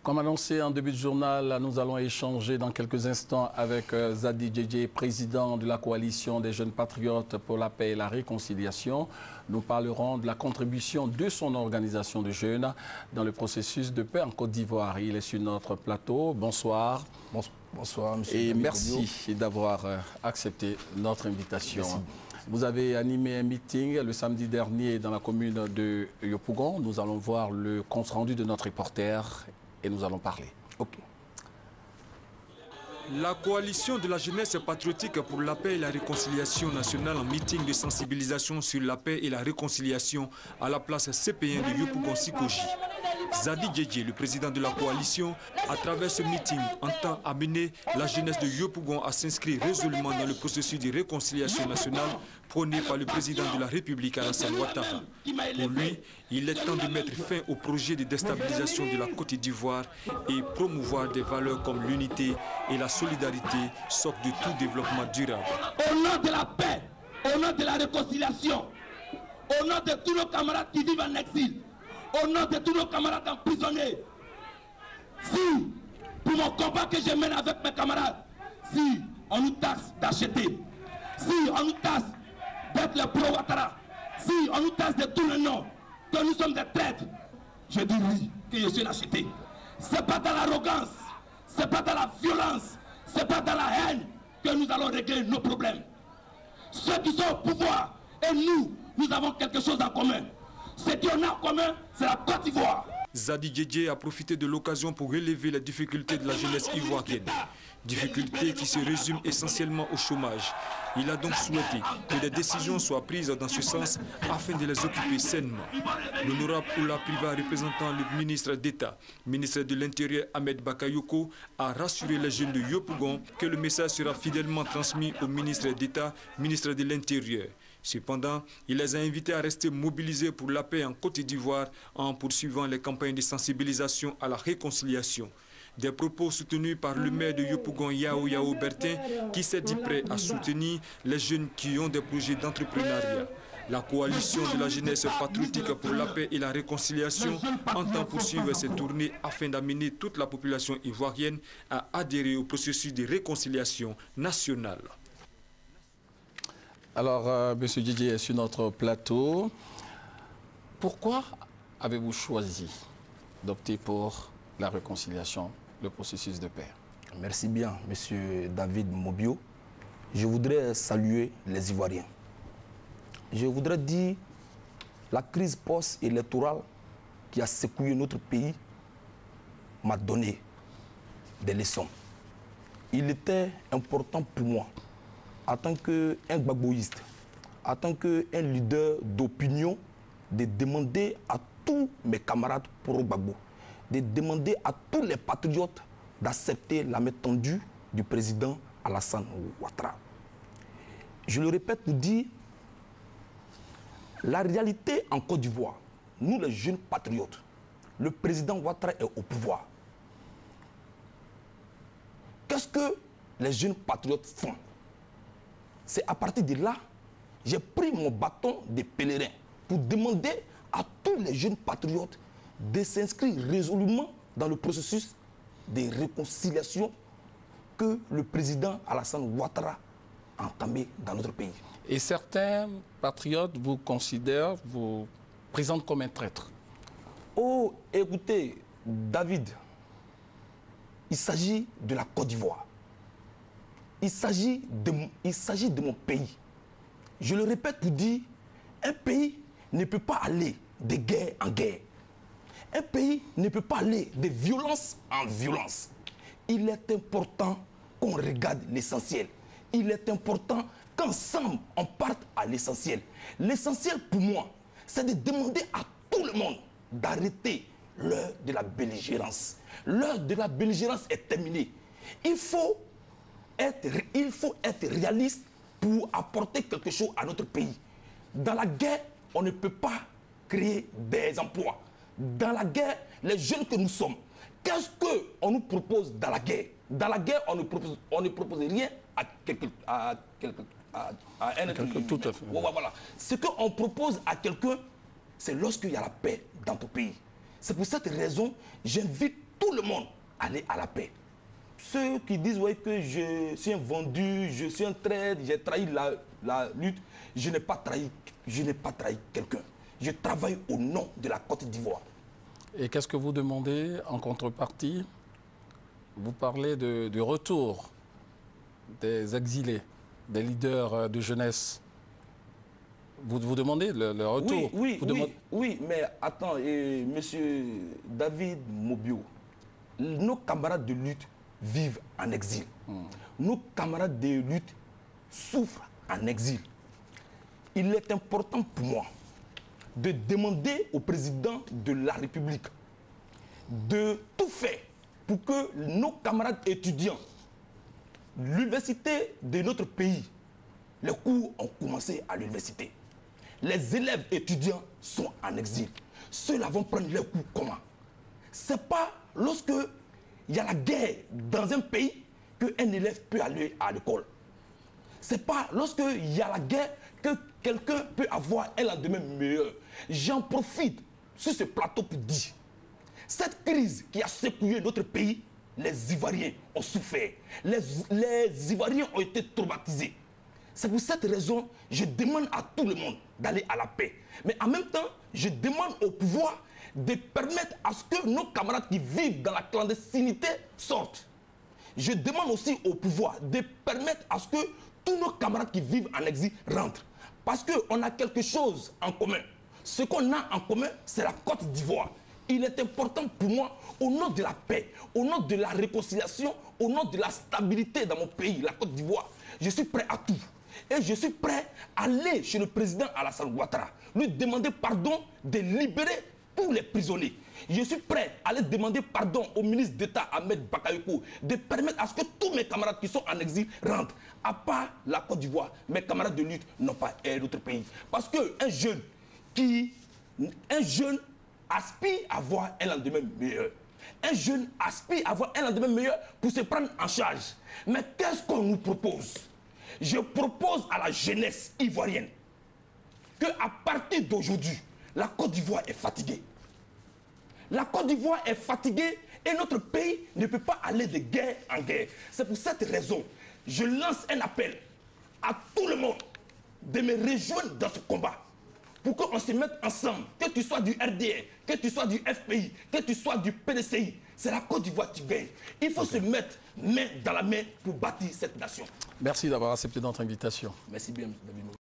Comme annoncé en début de journal, nous allons échanger dans quelques instants avec Zadi Djedje, président de la coalition des jeunes patriotes pour la paix et la réconciliation. Nous parlerons de la contribution de son organisation de jeunes dans le processus de paix en Côte d'Ivoire. Il est sur notre plateau. Bonsoir. Bonsoir, monsieur. Et merci d'avoir accepté notre invitation. Merci. Vous avez animé un meeting le samedi dernier dans la commune de Yopougon. Nous allons voir le compte-rendu de notre reporter et nous allons parler. Ok. La coalition de la jeunesse patriotique pour la paix et la réconciliation nationale en meeting de sensibilisation sur la paix et la réconciliation à la place CP1 de Yopougon-Sikoji. Zadi Djedje, le président de la coalition, à travers ce meeting, entend amener la jeunesse de Yopougon à s'inscrire résolument dans le processus de réconciliation nationale prôné par le président de la République, Alassane Ouattara. Pour lui, il est temps de mettre fin au projet de déstabilisation de la Côte d'Ivoire et promouvoir des valeurs comme l'unité et la solidarité, socle de tout développement durable. Au nom de la paix, au nom de la réconciliation, au nom de tous nos camarades qui vivent en exil, au nom de tous nos camarades emprisonnés, si, pour mon combat que je mène avec mes camarades, si on nous taxe d'acheter, si on nous taxe d'être les pro-Ouattara, si on nous taxe de tous les noms, que nous sommes des traîtres, je dis oui, que je suis l'acheté. C'est pas dans l'arrogance, c'est pas dans la violence, c'est pas dans la haine que nous allons régler nos problèmes. Ceux qui sont au pouvoir et nous, nous avons quelque chose en commun. Ce qu'on a en commun, c'est la Côte d'Ivoire. Zadi Djedje a profité de l'occasion pour relever les difficultés de la jeunesse ivoirienne. Difficultés qui se résument essentiellement au chômage. Il a donc souhaité que des décisions soient prises dans ce sens afin de les occuper sainement. L'honorable Oula Priva, représentant le ministre d'État, ministre de l'Intérieur Ahmed Bakayoko, a rassuré les jeunes de Yopougon que le message sera fidèlement transmis au ministre d'État, ministre de l'Intérieur. Cependant, il les a invités à rester mobilisés pour la paix en Côte d'Ivoire en poursuivant les campagnes de sensibilisation à la réconciliation. Des propos soutenus par le maire de Yopougon, Yao Bertin, qui s'est dit prêt à soutenir les jeunes qui ont des projets d'entrepreneuriat. La coalition de la jeunesse patriotique pour la paix et la réconciliation entend poursuivre ses tournées afin d'amener toute la population ivoirienne à adhérer au processus de réconciliation nationale. Alors, M. Djedje est sur notre plateau. Pourquoi avez-vous choisi d'opter pour la réconciliation, le processus de paix? Merci bien, monsieur David Mobio. Je voudrais saluer les Ivoiriens. Je voudrais dire la crise post-électorale qui a secoué notre pays m'a donné des leçons. Il était important pour moi, en tant qu'un gbagboïste, en tant qu'un leader d'opinion, de demander à tous mes camarades pro-Gbagbo, de demander à tous les patriotes d'accepter la main tendue du président Alassane Ouattara. Je le répète pour dire, la réalité en Côte d'Ivoire, nous les jeunes patriotes, le président Ouattara est au pouvoir. Qu'est-ce que les jeunes patriotes font? C'est à partir de là, j'ai pris mon bâton de pèlerin pour demander à tous les jeunes patriotes de s'inscrire résolument dans le processus de réconciliation que le président Alassane Ouattara a entamé dans notre pays. Et certains patriotes vous considèrent, vous présentent comme un traître. Oh, écoutez, David, il s'agit de la Côte d'Ivoire. Il s'agit de mon pays. Je le répète pour dire, un pays ne peut pas aller de guerre en guerre. Un pays ne peut pas aller de violence en violence. Il est important qu'on regarde l'essentiel. Il est important qu'ensemble, on parte à l'essentiel. L'essentiel pour moi, c'est de demander à tout le monde d'arrêter l'heure de la belligérance. L'heure de la belligérance est terminée. Il faut être réaliste pour apporter quelque chose à notre pays. Dans la guerre, on ne peut pas créer des emplois. Dans la guerre, les jeunes que nous sommes, qu'est-ce qu'on nous propose dans la guerre? Dans la guerre, on ne propose rien à un être humain. Tout à fait. Voilà. Ce qu'on propose à quelqu'un, c'est lorsqu'il y a la paix dans ton pays. C'est pour cette raison, j'invite tout le monde d'aller à la paix. Ceux qui disent ouais, que je suis un vendu, je suis un traître, j'ai trahi la lutte, je n'ai pas trahi quelqu'un. Je travaille au nom de la Côte d'Ivoire. Et qu'est-ce que vous demandez en contrepartie? Vous parlez du retour des exilés, des leaders de jeunesse. Vous demandez le retour? Oui, mais attends, monsieur David Mobio, nos camarades de lutte vivent en exil. Nos camarades de lutte souffrent en exil. Il est important pour moi de demander au président de la République de tout faire pour que nos camarades étudiants, l'université de notre pays, les cours ont commencé à l'université. Les élèves étudiants sont en exil. Ceux-là vont prendre leurs cours comment? Ce n'est pas lorsque il y a la guerre dans un pays qu'un élève peut aller à l'école. Ce n'est pas lorsqu'il y a la guerre que quelqu'un peut avoir un lendemain meilleur. J'en profite sur ce plateau pour dire, cette crise qui a secoué notre pays, les Ivoiriens ont souffert. Les Ivoiriens ont été traumatisés. C'est pour cette raison que je demande à tout le monde d'aller à la paix. Mais en même temps, je demande au pouvoir de permettre à ce que nos camarades qui vivent dans la clandestinité sortent. Je demande aussi au pouvoir de permettre à ce que tous nos camarades qui vivent en exil rentrent. Parce qu'on a quelque chose en commun. Ce qu'on a en commun, c'est la Côte d'Ivoire. Il est important pour moi, au nom de la paix, au nom de la réconciliation, au nom de la stabilité dans mon pays, la Côte d'Ivoire, je suis prêt à tout. Et je suis prêt à aller chez le président Alassane Ouattara, lui demander pardon de libérer tous les prisonniers. Je suis prêt à aller demander pardon au ministre d'État Ahmed Bakayoko de permettre à ce que tous mes camarades qui sont en exil rentrent. À part la Côte d'Ivoire, mes camarades de lutte n'ont pas aidé d'autres pays. Parce qu'un jeune aspire à avoir un lendemain meilleur. Un jeune aspire à avoir un lendemain meilleur pour se prendre en charge. Mais qu'est-ce qu'on nous propose? Je propose à la jeunesse ivoirienne qu'à partir d'aujourd'hui, la Côte d'Ivoire est fatiguée. La Côte d'Ivoire est fatiguée et notre pays ne peut pas aller de guerre en guerre. C'est pour cette raison, je lance un appel à tout le monde de me rejoindre dans ce combat. Pour qu'on se mette ensemble, que tu sois du RDR, que tu sois du FPI, que tu sois du PDCI, c'est la Côte d'Ivoire qui gagne. Il faut se mettre main dans la main pour bâtir cette nation. Merci d'avoir accepté notre invitation. Merci bien, David.